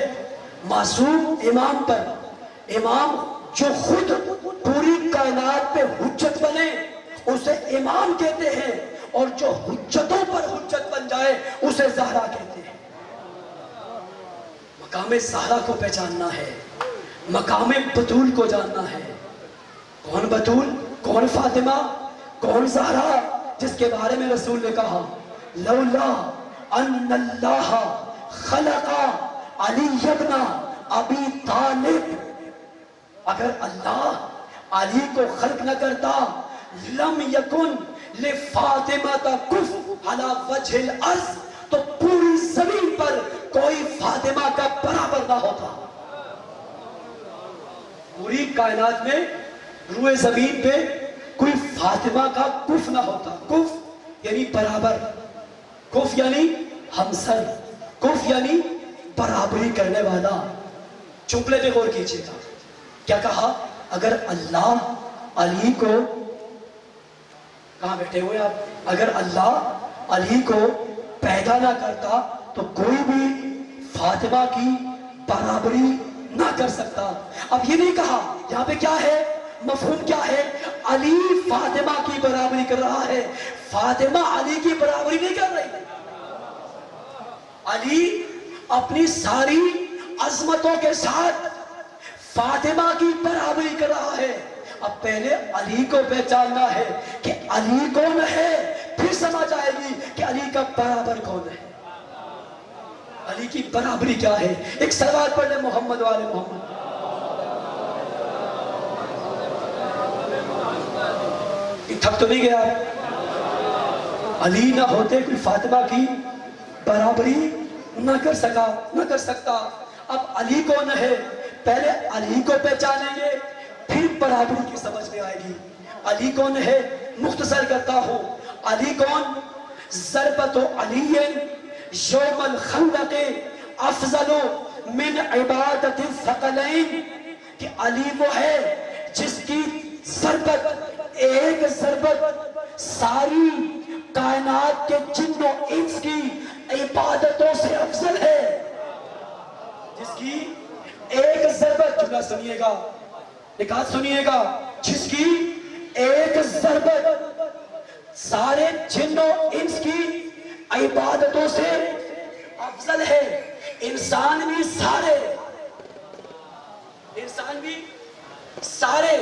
معصوم امام پر، امام جو خود پوری کائنات پہ حجت بنے اسے امام کہتے ہیں، اور جو حجتوں پر حجت بن جائے اسے زہرا کہتے ہیں۔ مقام زہرا کو پہچاننا ہے، مقام بطول کو جاننا ہے۔ کون بطول، کون فاطمہ، کون زہرا، جس کے بارے میں رسول نے کہا لولا ان اللہ خلق علی ابن ابی طالب، اگر اللہ علی کو خلق نہ کرتا لم یکن لفاطمہ کفء علی وجہ الارض، تو پوری زمین پر کوئی فاطمہ کا برابر نہ ہوتا۔ پوری کائنات میں روئے زمین پہ کوئی فاطمہ کا کف نہ ہوتا. کف یعنی برابر, کف یعنی ہمسر, کف یعنی برابری کرنے والا. جملے پہ غور کیجیے گا, کیا کہا؟ اگر اللہ علی کو, کہاں بیٹھے ہوئے آپ, اگر اللہ علی کو پیدا نہ کرتا تو کوئی بھی فاطمہ کی برابری نہ کر سکتا. اب یہ نہیں کہا, یہاں پہ کیا ہے مفہوم, کیا ہے؟ علی فاطمہ کی برابری کر رہا ہے, فاطمہ علی کی برابری نہیں کر رہی. علی اپنی ساری عظمتوں کے ساتھ فاطمہ کی برابری کر رہا ہے. اب پہلے علی کو پہچاننا ہے کہ علی کون ہے, پھر سمجھ آئے گی کہ علی کا برابر کون ہے, علی کی برابری کیا ہے. ایک صلوات پڑھ لیں محمد والے محمد. تھک تو نہیں گیا؟ علی نہ ہوتے کوئی فاطمہ کی برابری نہ کر سکتا. اب علی کون ہے, پہلے علی کو پہچانیں گے پھر برابری کی سمجھ میں آئے گی. علی کون ہے مختصر کرتا ہوں. علی کون؟ ضربت علی یوم الخندق افضل من عبادت الثقلین, کہ علی وہ ہے جس کی ضربت, ایک ضربت ساری کائنات کے جن و انس کی عبادتوں سے افضل ہے. جس کی ایک ضربت, جملہ سنیے گا, نکات سنیے گا, جس کی ایک ضربت سارے جن و انس کی عبادتوں سے افضل ہے. انسان بھی سارے, انسان بھی سارے,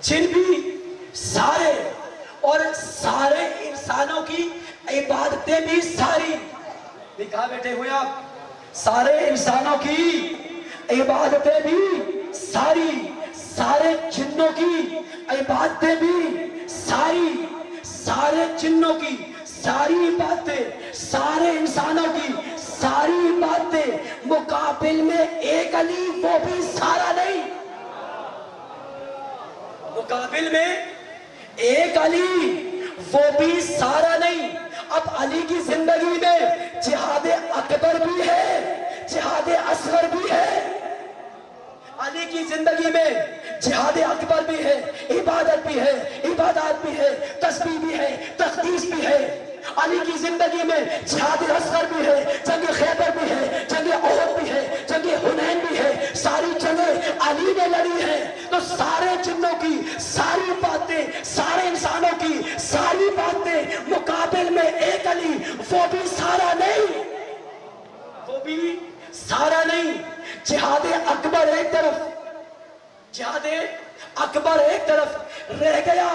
جن بھی سارے, اور سارے انسانوں کی عبادتیں بھی ساری. کہاں بیٹھے ہوئے آپ؟ سارے انسانوں کی عبادتیں بھی ساری, سارے جنوں کی عبادتیں بھی ساری, سارے جنوں کی ساری عبادتیں, سارے انسانوں کی ساری عبادتیں, مقابل میں ایک علی وہ بھی سارا نہیں. مقابل میں ایک علی وہ بھی سارا نہیں. اب علی کی زندگی میں جہاد اکبر بھی ہے, جہاد اصغر بھی ہے. علی کی زندگی میں جہاد اکبر بھی ہے, عبادت بھی ہے, عبادات بھی ہے, تسبیح بھی ہے, تقدیس بھی ہے. علی کی زندگی میں جہاد اصغر بھی ہے, جنگ خیبر بھی ہے, جنگ احد بھی ہے, جنگ حنین بھی ہے. ساری جنگیں علی نے لڑی ہیں. تو سارے جنوں کی ساری باتیں, سارے انسانوں کی ساری باتیں, مقابل میں ایک علی وہ بھی سارا نہیں, وہ بھی سارا نہیں. جہاد اکبر ایک طرف, جہاد اکبر ایک طرف رہ گیا,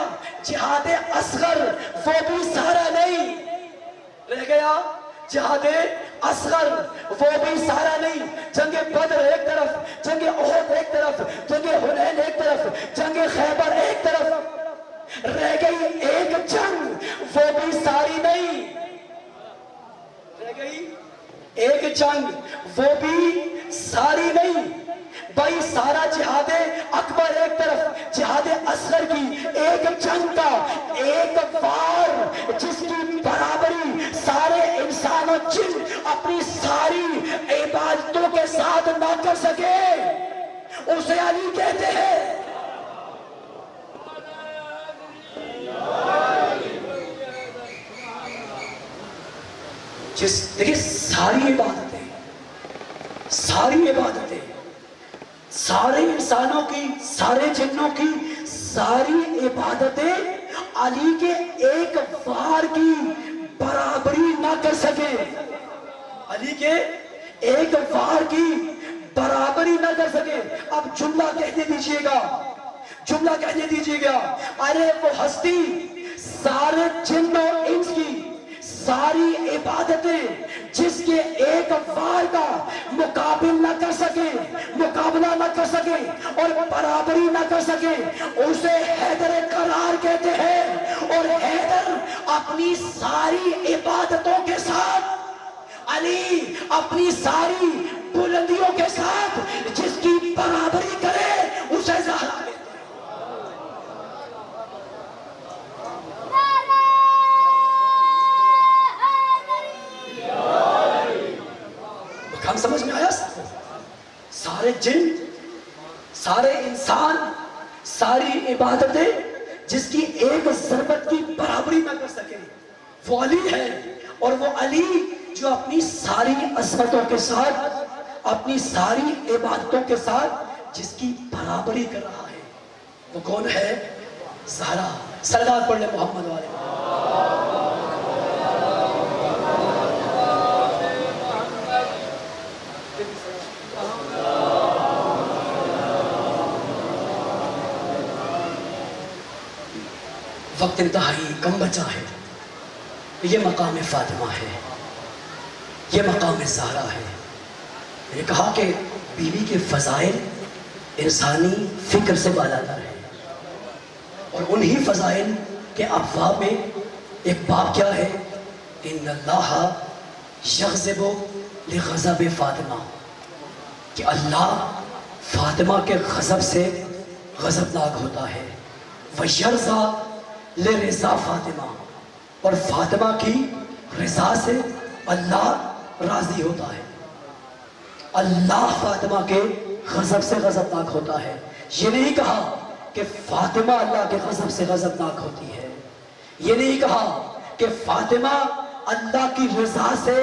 جہاد اصغر وہ بھی سارا نہیں رہ گیا. جہاد اصغر وہ بھی سارا نہیں. جنگ بدر ایک طرف, جنگ احد ایک طرف, جنگ حنین ایک طرف, جنگ خیبر ایک طرف, رہ گئی ایک جنگ وہ بھی ساری نہیں. رہ گئی ایک جنگ وہ بھی ساری نہیں. بھائی سارا جہاد اکبر ایک طرف, جہاد اصغر کی ایک جنگ کا ایک وار جس کی برابری سارے انسان و جن اپنی ساری عبادتوں کے ساتھ نہ کر سکے, اسے علی کہتے ہیں. دیکھیں ساری عبادتیں, ساری عبادتیں, سارے انسانوں کی, سارے جنوں کی ساری عبادتیں علی کے ایک وار کی برابری نہ کر سکے, علی کے ایک وار کی برابری نہ کر سکے. اب جملہ کہنے دیجئے گا, جملہ کہنے دیجئے گا, ارے وہ ہستی سارے جن و انس کی ساری عبادتیں جس کے ایک وار کا مقابل نہ کر سکے, مقابلہ نہ کر سکے اور برابری نہ کر سکے, اسے حیدر قرار کہتے ہیں. اور حیدر اپنی ساری عبادتوں کے ساتھ, علی اپنی ساری بلندیوں کے ساتھ جس کی برابری کرے اسے زہرا کہتے ہیں. سمجھ میں آیا؟ سارے جن، سارے انسان، ساری عبادتیں جس کی ایک ضربت کی برابری نہ کر سکے وہ علی ہے، اور وہ علی جو اپنی ساری عظمتوں کے ساتھ، اپنی ساری عبادتوں کے ساتھ جس کی برابری کر رہا ہے، وہ کون ہے؟ زہرا۔ صلوات پڑھ لیں محمد والے۔ وقت انتہائی کم بچا ہے، یہ مقام فاطمہ ہے، یہ مقام زہرا ہے۔ یہ کہا کہ بیوی کے فضائل انسانی فکر سے بالاتر ہے، اور انہی فضائل کے ابواب میں ایک باب کیا ہے؟ ان اللہ یغضب لغضب فاطمہ، کہ اللہ فاطمہ کے غضب سے غضبناک ہوتا ہے، وَيَرْضَى لِرِضَا فاطمہ، اور فاطمہ کی رضا سے اللہ راضی ہوتا ہے۔ اللہ فاطمہ کے غضب سے غضبناک ہوتا ہے۔ یہ نہیں کہا کہ فاطمہ اللہ کے غضب سے غضبناک ہوتی ہے، یہ نہیں کہا کہ فاطمہ اللہ کی رضا سے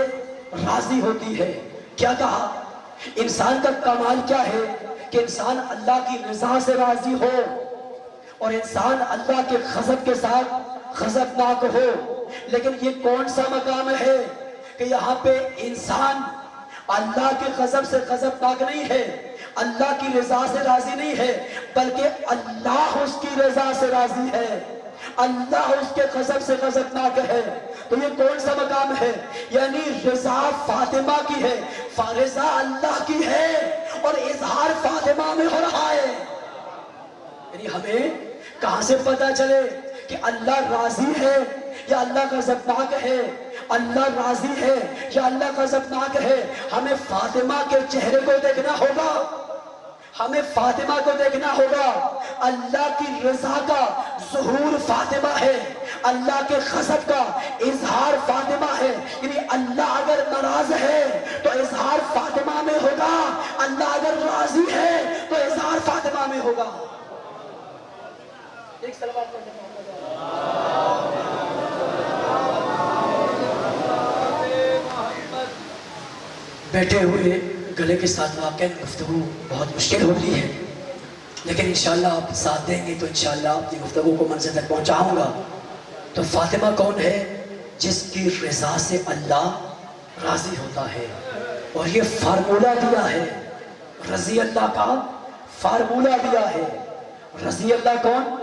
راضی ہوتی ہے۔ کیا کہا؟ انسان کا کمال کیا ہے کہ انسان اللہ کی رضا سے راضی ہو اور انسان اللہ کے غضب کے ساتھ غضبناک ہو۔ لیکن یہ کون سا مقام ہے کہ یہاں پہ انسان اللہ کے غضب سے غضبناک نہیں ہے، اللہ کی رضا سے راضی نہیں ہے، بلکہ اللہ اس کی رضا سے راضی ہے، اللہ اس کے غضب سے غضبناک ہے۔ تو یہ کون سا مقام ہے؟ یعنی رضا فاطمہ کی ہے، رضا اللہ کی ہے، اور اظہار فاطمہ میں ہو رہا ہے۔ یعنی ہمیں کہاں سے پتا چلے کہ اللہ راضی ہے یا اللہ غضبناک ہے، اللہ راضی ہے یا اللہ غضبناک ہے؟ ہمیں فاطمہ کے چہرے کو دیکھنا ہوگا، ہمیں فاطمہ کو دیکھنا ہوگا۔ اللہ کی رضا کا ظہور فاطمہ ہے، اللہ کے غضب کا اظہار فاطمہ ہے۔ یعنی اللہ اگر ناراض ہے تو اظہار فاطمہ میں ہوگا، اللہ اگر راضی ہے تو اظہار فاطمہ میں ہوگا۔ ایک صلوات پڑھتے ہیں۔ بیٹھے ہوئے گلے کے ساتھ واقعی گفتگو بہت مشکل ہوتی ہے، لیکن انشاءاللہ آپ ساتھ دیں گے تو انشاءاللہ اپنی گفتگو کو منزل تک پہنچاؤں گا۔ تو فاطمہ کون ہے؟ جس کی رضا سے اللہ راضی ہوتا ہے، اور یہ فارمولہ دیا ہے، رضی اللہ کا فارمولہ دیا ہے۔ رضی اللہ کون؟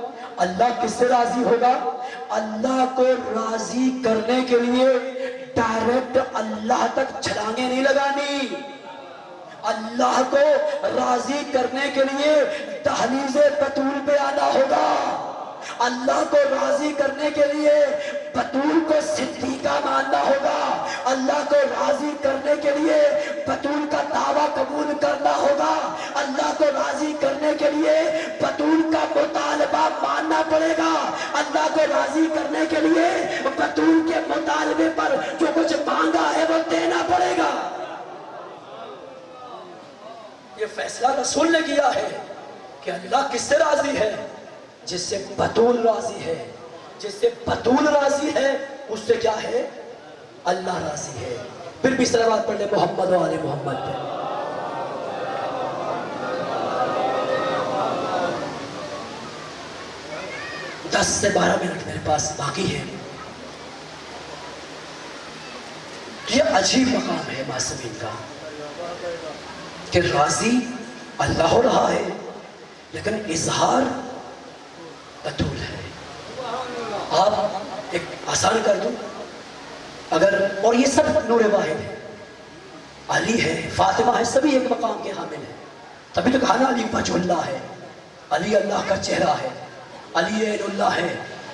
اللہ کس سے راضی ہوگا؟ اللہ کو راضی کرنے کے لیے ڈائریکٹ اللہ تک چھلانگیں نہیں لگانی، اللہ کو راضی کرنے کے لیے دہلیز بطول پہ آنا ہوگا، اللہ کو راضی کرنے کے لیے بطول کو صدیقہ ماننا ہوگا، اللہ کو راضی کرنے کے لیے بطول کا دعویٰ قبول کرنا ہوگا، اللہ کو راضی کرنے کے لیے بطول کا مطالبہ ماننا پڑے گا، اللہ کو راضی کرنے کے لیے بطول کے مطالبے پر جو کچھ مانگا ہے وہ دینا پڑے گا۔ یہ فیصلہ رسول نے کیا ہے کہ اللہ کس سے راضی ہے؟ جس سے بطول راضی ہے، جس سے بطول راضی ہے اس سے کیا ہے؟ اللہ راضی ہے۔ پھر بھی صلوات پڑھ لیں محمد و آل محمد پہ۔ 10 سے 12 منٹ میرے پاس باقی ہے۔ یہ عجیب مقام ہے معصومین کا کہ راضی اللہ ہو رہا ہے لیکن اظہار بطول ہے۔ آپ ایک آسان کر دوں اگر، اور یہ سب نور واحد ہے، علی ہے، فاطمہ ہے، سبھی ایک مقام کے حامل ہیں، تبھی تو کہا نا علی وجہ اللہ ہے، علی اللہ کا چہرہ ہے، علی عین اللہ ہے،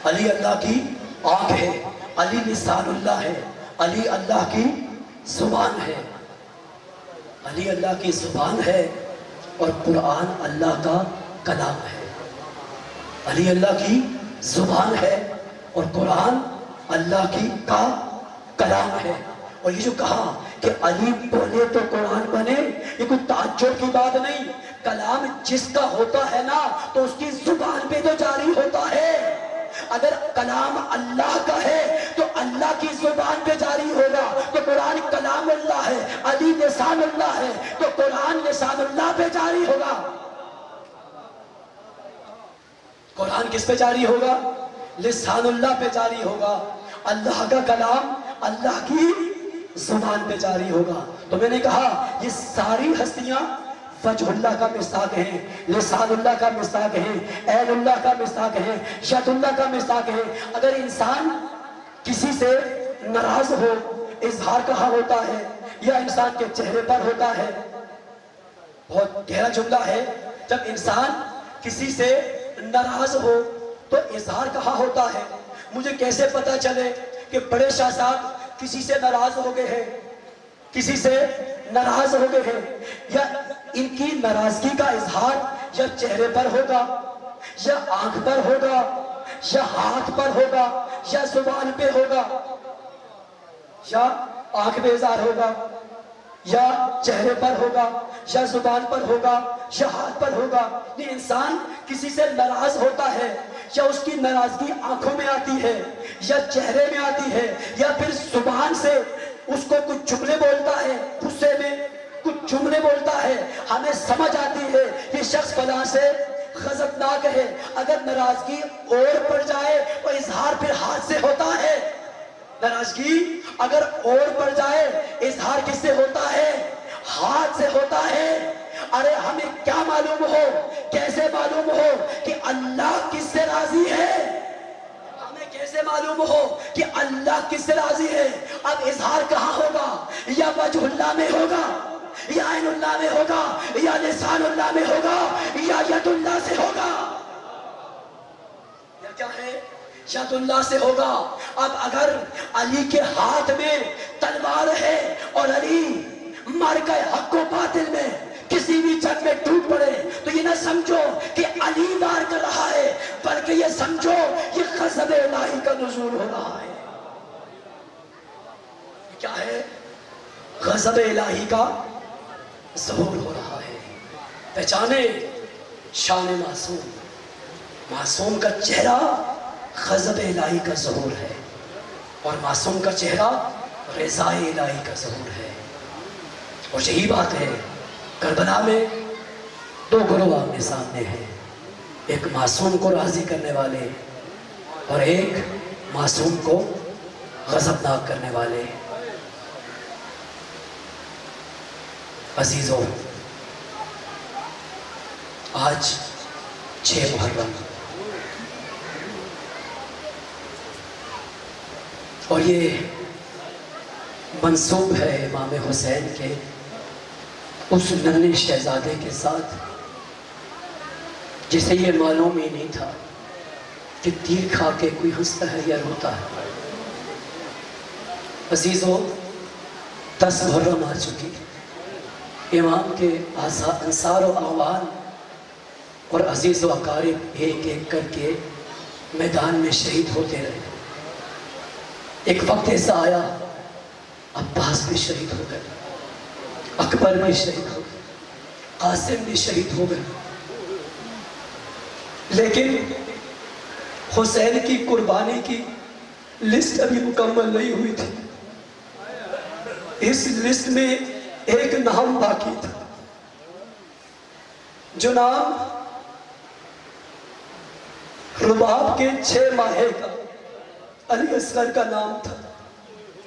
علی اللہ کی آنکھ ہے، علی لسان اللہ ہے، علی اللہ کی زبان ہے، علی اللہ کی زبان ہے، اور قرآن اللہ کا کلام ہے۔ علی اللہ کی زبان ہے اور قرآن اللہ کی کا کلام ہے۔ اور یہ جو کہا کہ علی بولے تو قرآن بنے، یہ کوئی تعجب کی بات نہیں۔ کلام جس کا ہوتا ہے نا تو اس کی زبان پہ تو جاری ہوتا ہے۔ اگر کلام اللہ کا ہے تو اللہ کی زبان پہ جاری ہوگا، تو قرآن کلام اللہ ہے، علی لسان اللہ ہے تو قرآن لسان اللہ پہ جاری ہوگا۔ قرآن کس پہ جاری ہوگا؟ لسان اللہ پہ جاری ہوگا۔ اللہ کا کلام اللہ کی زبان پہ جاری ہوگا۔ تو میں نے کہا یہ ساری ہستیاں وجہ اللہ کا مصداق ہیں، لسان اللہ کا مصداق ہیں، عین اللہ کا مصداق ہیں، ید اللہ کا مصداق ہیں۔ اگر انسان کسی سے ناراض ہو، اظہار کہاں ہوتا ہے؟ یا انسان کے چہرے پر ہوتا ہے۔ بہت گہرا جملہ ہے، جب انسان کسی سے ناراض ہو تو اظہار کہاں ہوتا ہے؟ مجھے کیسے پتا چلے کہ بڑے شاہ صاحب کسی سے ناراض ہو گئے ہیں، کسی سے ناراض ہو گئے ہیں؟ یا ان کی ناراضگی کا اظہار یا چہرے پر ہوگا، یا آنکھ پر ہوگا، یا ہاتھ پر ہوگا، یا زبان پہ ہوگا؟ یا آنکھ پہ اظہار ہوگا، یا چہرے پر ہوگا، یا زبان پر ہوگا، یا ہاتھ پر ہوگا؟ یہ انسان کسی سے ناراض ہوتا ہے، یا اس کی ناراضگی آنکھوں میں آتی ہے، یا چہرے میں آتی ہے، یا پھر زبان سے اس کو کچھ جملے بولتا ہے، غصے میں کچھ جملے بولتا ہے، ہمیں سمجھ آتی ہے یہ شخص فلاں سے غضبناک ہے۔ اگر ناراضگی اور پڑ جائے تو اظہار پھر ہاتھ سے ہوتا ہے۔ ناراضگی اگر اور پڑ جائے اظہار کس سے ہوتا ہے؟ ہاتھ سے ہوتا ہے۔ ارے ہمیں کیا معلوم ہو، کیسے معلوم ہو کہ اللہ کس سے راضی ہے؟ ہمیں کیسے معلوم ہو کہ اللہ کس سے راضی ہے؟ اب اظہار کہاں ہوگا؟ یا وجہ اللہ میں ہوگا، یا عین اللہ میں ہوگا، یا لسان اللہ میں ہوگا، یا ید اللہ سے ہوگا؟ یا کیا ہے؟ ید اللہ سے ہوگا۔ اب اگر علی کے ہاتھ میں تلوار ہے اور علی مر گئے حق و باطل میں، کسی بھی جنگ میں ٹوٹ پڑے، تو یہ نہ سمجھو کہ علی وار کر رہا ہے، بلکہ یہ سمجھو یہ غضب الہی کا نزول ہو رہا ہے۔ کیا ہے؟ غضب الہی کا ظہور ہو رہا ہے۔ پہچانے شان معصوم، معصوم کا چہرہ غضب الہی کا ظہور ہے، اور معصوم کا چہرہ رضا الہی کا ظہور ہے۔ اور یہی بات ہے، کربلا میں دو گروہ آمنے سامنے ہیں، ایک معصوم کو راضی کرنے والے اور ایک معصوم کو غضبناک کرنے والے۔ عزیزو، آج 6 محرم اور یہ منسوب ہے امام حسین کے اس ننھے شہزادے کے ساتھ جسے یہ معلوم ہی نہیں تھا کہ تیر کھا کے کوئی ہنستا ہے یا روتا ہے۔ عزیزو، 10 محرم آ چکی، امام کے انصار و اعوان اور عزیز و اقارب ایک ایک کر کے میدان میں شہید ہوتے رہے۔ ایک وقت ایسا آیا عباس بھی شہید ہو گئے، اکبر بھی شہید ہو گئے، قاسم بھی شہید ہو گئے، لیکن حسین کی قربانی کی لسٹ ابھی مکمل نہیں ہوئی تھی۔ اس لسٹ میں ایک نام باقی تھا، جو نام رباب کے 6 ماہے کا علی اصغر کا نام تھا۔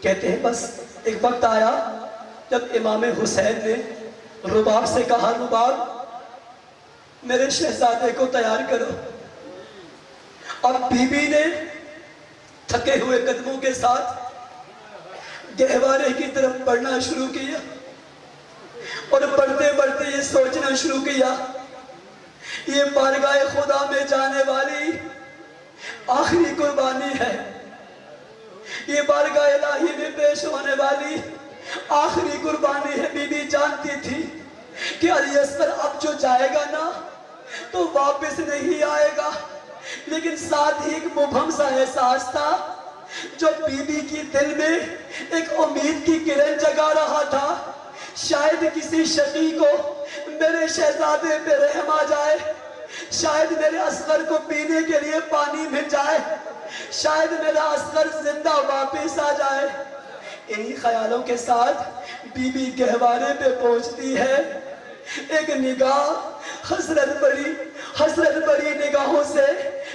کہتے ہیں بس ایک وقت آیا جب امام حسین نے رباب سے کہا، رباب میرے شہزادے کو تیار کرو۔ اب بی بی نے تھکے ہوئے قدموں کے ساتھ گہوارے کی طرف بڑھنا شروع کیا، اور بڑھتے بڑھتے یہ سوچنا شروع کیا، یہ بارگاہ خدا میں جانے والی آخری قربانی ہے، یہ بارگاہ الہی میں پیش ہونے والی آخری قربانی ہے۔ بی بی جانتی تھی کہ علی اصغر اب جو جائے گا نا تو واپس نہیں آئے گا، لیکن ساتھ ہی ایک مبہم سا احساس تھا جو بیوی کی دل میں ایک امید کی کرن جگا رہا تھا، شاید کسی شقی کو میرے شہزادے پہ رحم آ جائے، شاید میرے اصغر کو پینے کے لیے پانی مل جائے، شاید میرا اصغر زندہ واپس آ جائے۔ انہی خیالوں کے ساتھ بی بی گہوارے پہ پہنچتی ہے۔ ایک نگاہ حسرت بری نگاہوں سے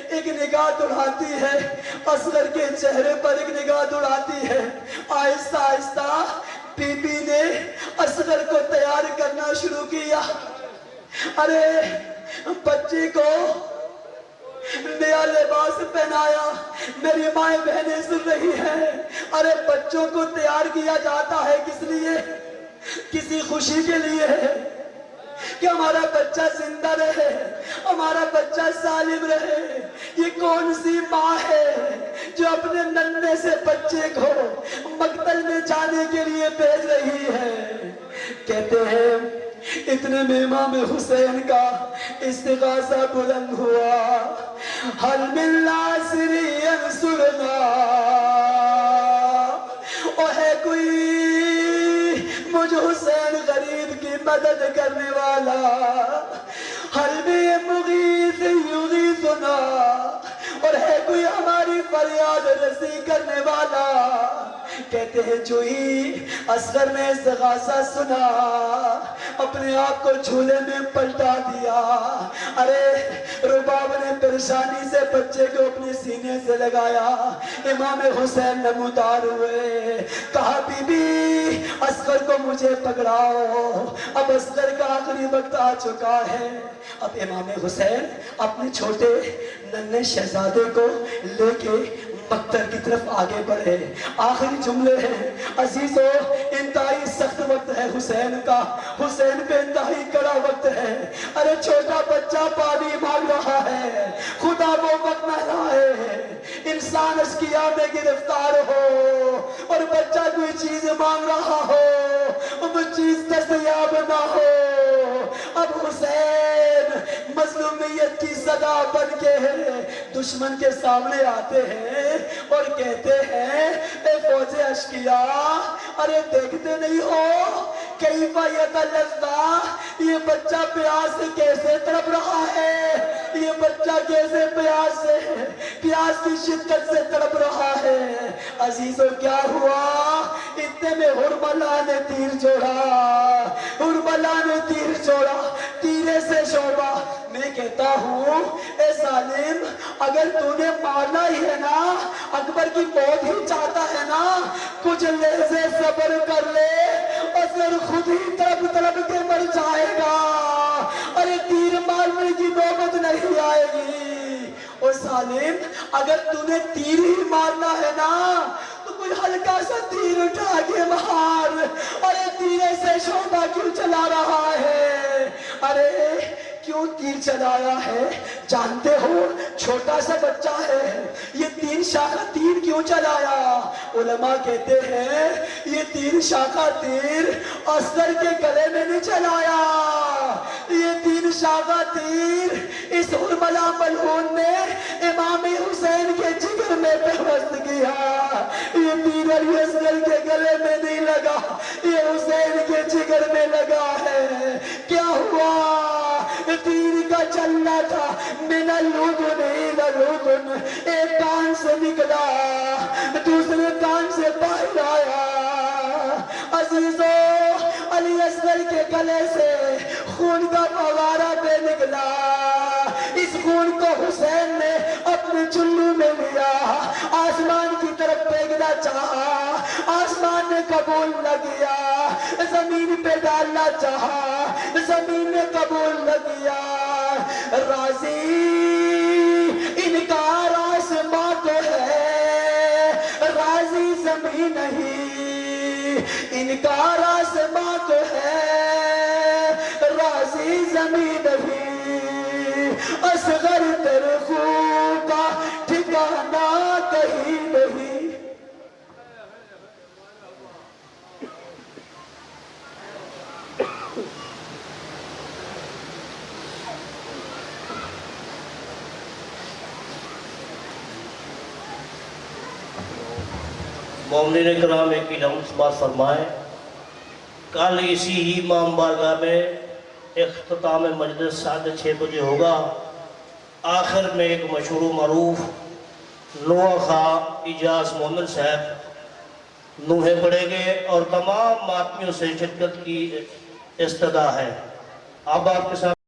ایک نگاہ دوڑاتی ہے، اصغر کے چہرے پر ایک نگاہ دوڑاتی ہے۔ آہستہ آہستہ بی بی نے اصغر کو تیار کرنا شروع کیا۔ ارے بچے کو نیا لباس پہنایا، میری مائیں بہنیں سن رہی ہیں۔ ارے بچوں کو تیار کیا جاتا ہے کس لیے؟ کسی خوشی کے لیے کہ ہمارا بچہ زندہ رہے، ہمارا بچہ سالم رہے۔ یہ کون سی ماں ہے جو اپنے ننھے سے بچے کو مقتل میں جانے کے لیے بھیج رہی ہے؟ کہتے ہیں اتنے میں امام حسین کا استغاثہ بلند ہوا، حل من ناصر ینصرنا، اور ہے کوئی مجھ حسین غریب کی مدد کرنے والا، حل من مغیث یغیثنا، اور ہے کوئی ہماری فریاد رسی کرنے والا۔ کہتے ہیں جو ہی اصغر نے استغاثہ سنا، اپنے آپ کو جھولے میں پلٹا دیا۔ ارے رباب نے پریشانی سے بچے کو اپنے سینے سے لگایا۔ امام حسین نمودار ہوئے، کہا بی بی اصغر کو مجھے پکڑاؤ، اب اصغر کا آخری وقت آ چکا ہے۔ اب امام حسین اپنے چھوٹے ننھے شہزادے کو لے کے مقتل کی طرف آگے بڑھے۔ آخری جملے ہیں عزیزو، انتہائی سخت وقت ہے حسین کا، حسین پہ انتہائی کڑا وقت ہے۔ ارے چھوٹا بچہ پانی مانگ رہا ہے، خدا وہ وقت نہ لائے انسان اشکیا میں گرفتار ہو اور بچہ کوئی چیز مانگ رہا ہو، وہ چیز دستیاب نہ ہو۔ اب حسین مظلومیت کی صدا بن کے دشمن کے سامنے آتے ہیں اور کہتے ہیں اے فوج اشکیاء، ارے دیکھتے نہیں ہو کیف یتلذا، یہ بچہ پیاس سے کیسے تڑپ رہا ہے، یہ بچہ کیسے پیاس کی شدت سے تڑپ رہا ہے۔ عزیزو کیا ہوا؟ اتنے میں حرملہ نے تیر چھوڑا، تیرے سے شعبہ۔ میں کہتا ہوں اے ظالم، اگر تو نے مارنا ہی ہے نا، اکبر کی موت ہی چاہتا ہے نا، کچھ لحظے صبر کر لے، اصغر خود ہی تڑپ کے مر جائے گا، ارے تیر مارنے کی نوبت نہیں آئے گی۔ اور ظالم اگر تو نے تیر ہی مارنا ہے نا تو کوئی ہلکا سا تیر اٹھا کے مار، ارے تیرے سے شعبہ کیوں چلا رہا ہے؟ ارے کیوں تیر چلایا ہے؟ جانتے ہو چھوٹا سا بچہ ہے، یہ 3 شاخہ تیر کیوں چلایا؟ علماء کہتے ہیں یہ 3 شاخہ تیر اصغر کے گلے میں نہیں چلایا، یہ 3 شاخہ تیر اس حرملہ ملعون نے امام حسین کے جگر میں پیوست کیا۔ یہ تیر علی اصغر کے گلے میں نہیں لگا، یہ حسین کے جگر میں لگا ہے۔ کیا ہوا؟ تیر کا چلنا تھا من اللدن الى اللدن، ایک کان سے نکلا دوسرے کان سے باہر آیا۔ عزیزو علی اصغر کے گلے سے خون کا فوارہ بے نکلا، اس خون کو حسین نے اپنے چلو میں لیا، آسمان کی طرف پھینکنا چاہا، آسمان نے قبول نہ کیا، زمین پہ ڈالنا چاہا، زمین نے قبول نہ کیا۔ راضی ان کا آسمان تو ہے، راضی زمین نہیں، ان کا آسمان تو ہے، راضی زمین نہیں، اصغر تیرے خون کا ٹھکانہ کہیں نہیں۔ مومنین کرام ایک لمحہ سماعت فرمائیں. کل اسی ہی امام بارگاہ میں اختتام مجلس 6:30 بجے ہوگا. آخر میں ایک مشہور و معروف نوحہ خواہ اجاز مومن صاحب نوحے پڑھیں گے اور تمام ماتمیوں سے شرکت کی استدعا ہے. اب آپ کے ساتھ